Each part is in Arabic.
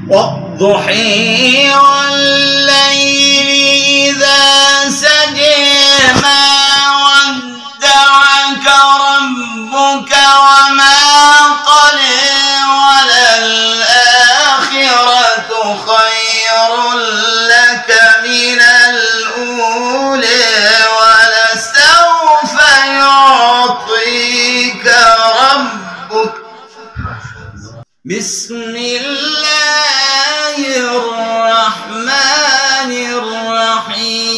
والضحى والليل إذا سجى ما ودعك ربك وما قلى وللآخرة خير لك من الأولى ولسوف يعطيك ربك. بسم الله الرحمن الرحيم.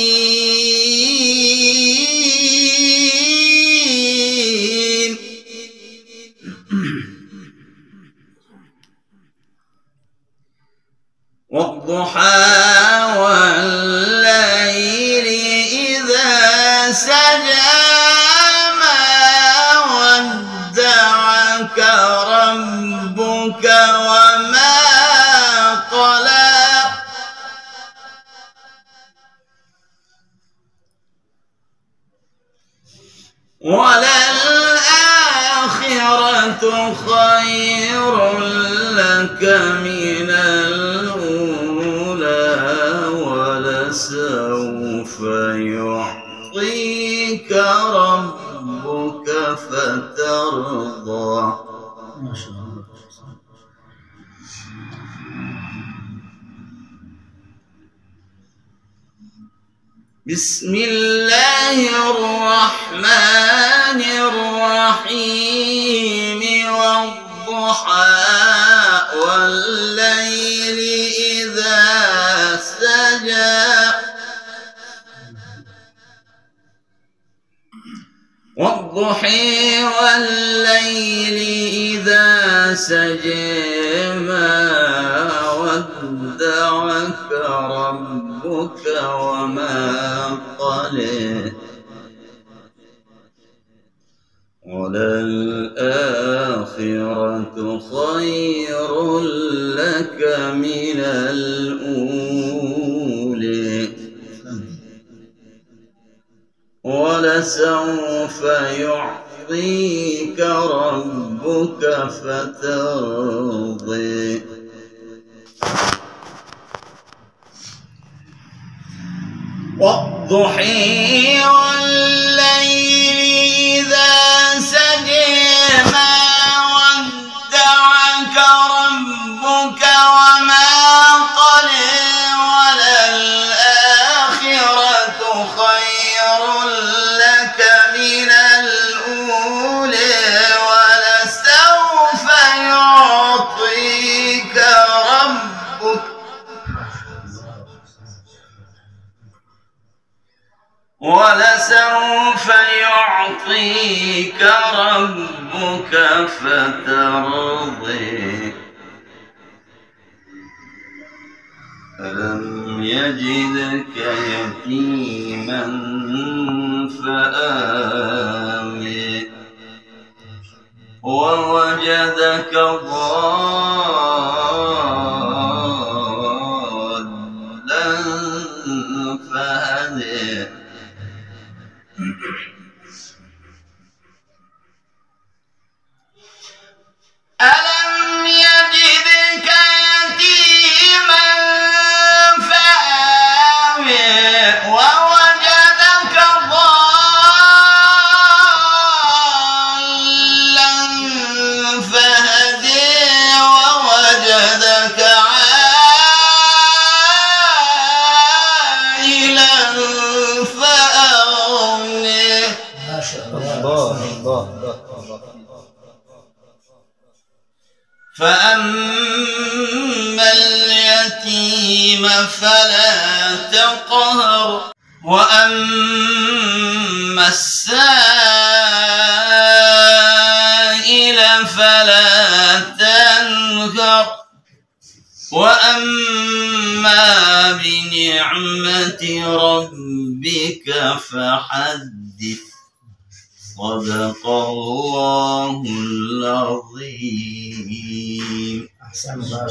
والضحى والليل إذا سجى ما ودعك ربك وما قلى وللآخرة خير لك من الأولى ولسوف يعطيك ربك فترضى. ما شاء الله. بسم الله الرحمن الرحيم. والضحى والليل إذا سجى. والضحى والليل إذا سجى ما ودعك ربك وما قلى وللآخرة خير لك من الأولى ولسوف يعطيك ربك فترضى. والضحى والليل إذا سجى ما ودعك ربك وما قلى وللآخرة خير لك من الأولى ولسوف يعطيك ربك فترضى. ألم يجدك يتيما فآوى ووجدك ضالا فهدى. ألم يجدك يتيما فآوى ووجدك ضالا فهدى ووجدك عائلا فأغنى. ما شاء الله. فأما اليتيم فلا تقهر وأما السائل فلا تنهر وأما بنعمة ربك فحدث. صدق الله العظيم. أحسن الله.